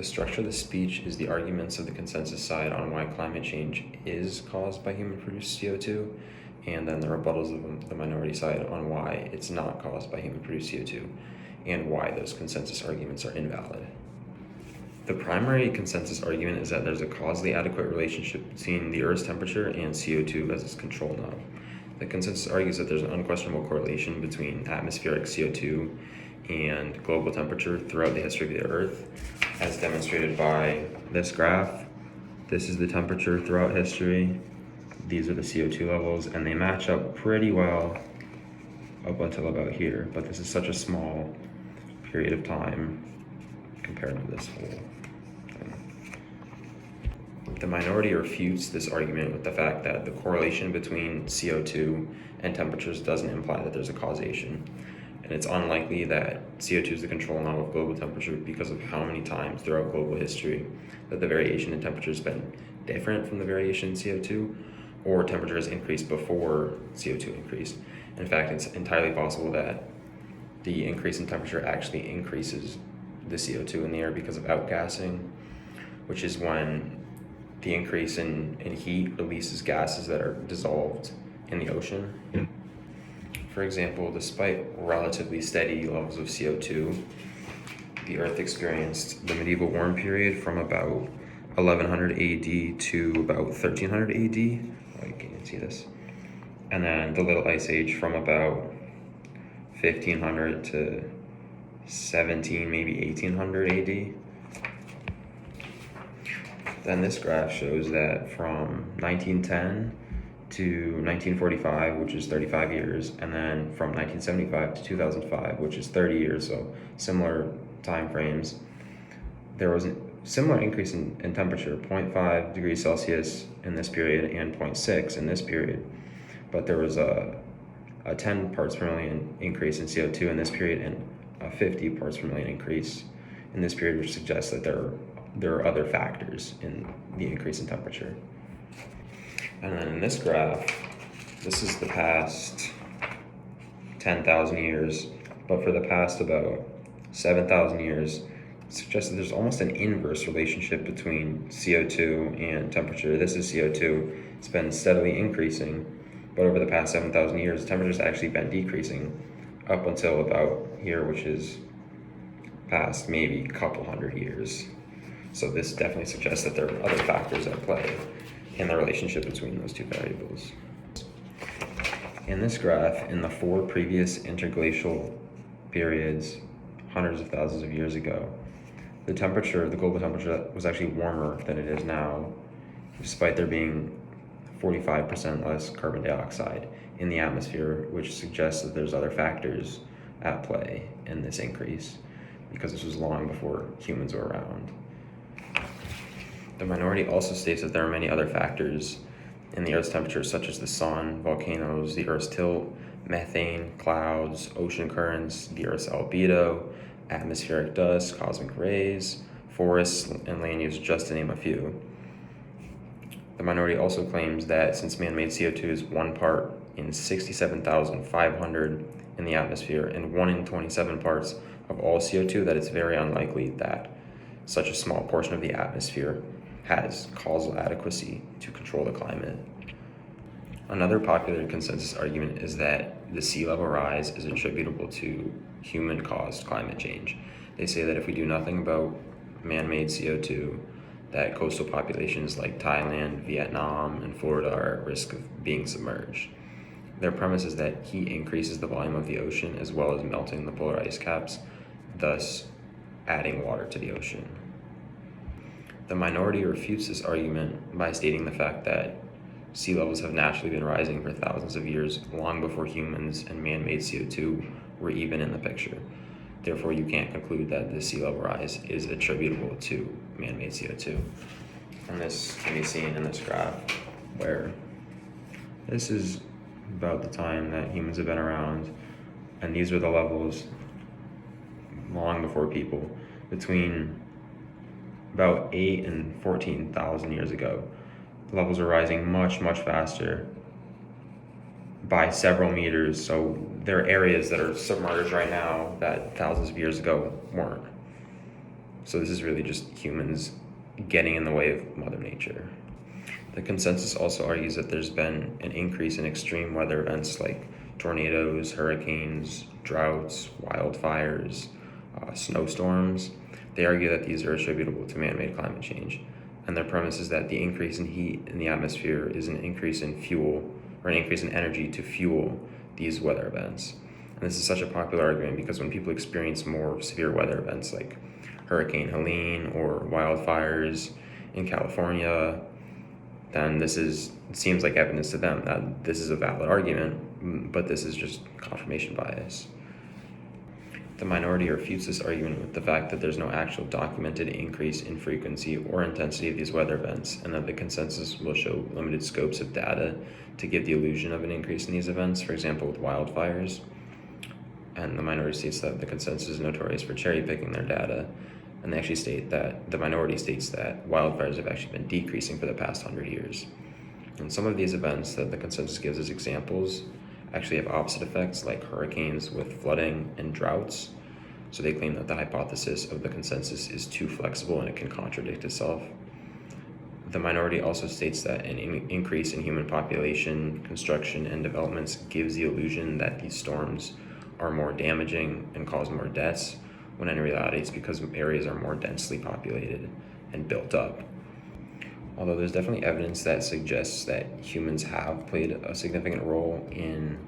The structure of the speech is the arguments of the consensus side on why climate change is caused by human-produced CO2, and then the rebuttals of the minority side on why it's not caused by human-produced CO2, and why those consensus arguments are invalid. The primary consensus argument is that there's a causally adequate relationship between the Earth's temperature and CO2 as its control knob. The consensus argues that there's an unquestionable correlation between atmospheric CO2 and global temperature throughout the history of the Earth, as demonstrated by this graph. This is the temperature throughout history. These are the CO2 levels, and they match up pretty well up until about here, but this is such a small period of time compared to this whole thing. The minority refutes this argument with the fact that the correlation between CO2 and temperatures doesn't imply that there's a causation. And it's unlikely that CO2 is the control knob of global temperature because of how many times throughout global history that the variation in temperature has been different from the variation in CO2, or temperature has increased before CO2 increased. In fact, it's entirely possible that the increase in temperature actually increases the CO2 in the air because of outgassing, which is when the increase in heat releases gases that are dissolved in the ocean. For example, despite relatively steady levels of CO2, the Earth experienced the medieval warm period from about 1100 AD to about 1300 AD. Oh, you can't see this. And then the Little Ice Age from about 1500 to 17, maybe 1800 AD. Then this graph shows that from 1910 to 1945, which is 35 years, and then from 1975 to 2005, which is 30 years, so similar time frames, there was a similar increase in temperature, 0.5 degrees Celsius in this period and 0.6 in this period. But there was a 10 parts per million increase in CO2 in this period and a 50 parts per million increase in this period, which suggests that there are other factors in the increase in temperature. And then in this graph, this is the past 10,000 years, but for the past about 7,000 years, it suggests that there's almost an inverse relationship between CO2 and temperature. This is CO2. It's been steadily increasing, but over the past 7,000 years, the temperature's actually been decreasing up until about here, which is past maybe a couple hundred years. So this definitely suggests that there are other factors at play in the relationship between those two variables. In this graph, in the 4 previous interglacial periods, hundreds of thousands of years ago, the global temperature was actually warmer than it is now, despite there being 45% less carbon dioxide in the atmosphere, which suggests that there's other factors at play in this increase, because this was long before humans were around. The minority also states that there are many other factors in the Earth's temperature, such as the sun, volcanoes, the Earth's tilt, methane, clouds, ocean currents, the Earth's albedo, atmospheric dust, cosmic rays, forests, and land use, just to name a few. The minority also claims that since man-made CO2 is 1 part in 67,500 in the atmosphere and 1 in 27 parts of all CO2, that it's very unlikely that such a small portion of the atmosphere has causal adequacy to control the climate. Another popular consensus argument is that the sea level rise is attributable to human-caused climate change. They say that if we do nothing about man-made CO2, that coastal populations like Thailand, Vietnam, and Florida are at risk of being submerged. Their premise is that heat increases the volume of the ocean as well as melting the polar ice caps, thus adding water to the ocean. The minority refutes this argument by stating the fact that sea levels have naturally been rising for thousands of years, long before humans and man-made CO2 were even in the picture. Therefore, you can't conclude that the sea level rise is attributable to man-made CO2. And this can be seen in this graph, where this is about the time that humans have been around, and these are the levels long before people, between about 8 and 14,000 years ago. The levels are rising much, much faster by several meters. So there are areas that are submerged right now that thousands of years ago weren't. So this is really just humans getting in the way of Mother Nature. The consensus also argues that there's been an increase in extreme weather events like tornadoes, hurricanes, droughts, wildfires, snowstorms. They argue that these are attributable to man-made climate change. And their premise is that the increase in heat in the atmosphere is an increase in fuel, or an increase in energy to fuel these weather events. And this is such a popular argument because when people experience more severe weather events like Hurricane Helene or wildfires in California, then it seems like evidence to them that this is a valid argument, but this is just confirmation bias. The minority refutes this argument with the fact that there's no actual documented increase in frequency or intensity of these weather events, and that the consensus will show limited scopes of data to give the illusion of an increase in these events, for example, with wildfires. And the minority states that the consensus is notorious for cherry picking their data, and they actually state that the minority states that wildfires have actually been decreasing for the past 100 years. And some of these events that the consensus gives as examples actually have opposite effects, like hurricanes with flooding and droughts. So they claim that the hypothesis of the consensus is too flexible and it can contradict itself. The minority also states that an increase in human population, construction, and developments gives the illusion that these storms are more damaging and cause more deaths, when in reality it's because areas are more densely populated and built up. Although there's definitely evidence that suggests that humans have played a significant role in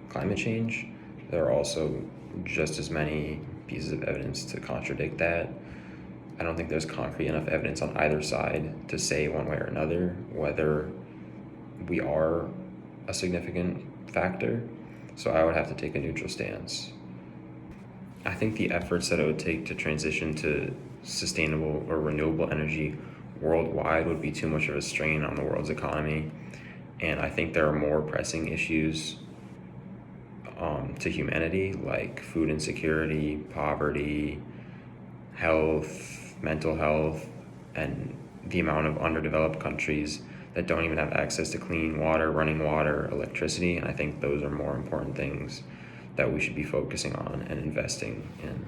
climate change, there are also just as many pieces of evidence to contradict that. I don't think there's concrete enough evidence on either side to say one way or another whether we are a significant factor, so I would have to take a neutral stance. I think the efforts that it would take to transition to sustainable or renewable energy worldwide would be too much of a strain on the world's economy, and I think there are more pressing issues to humanity, like food insecurity, poverty, health, mental health, and the amount of underdeveloped countries that don't even have access to clean water, running water, electricity, and I think those are more important things that we should be focusing on and investing in.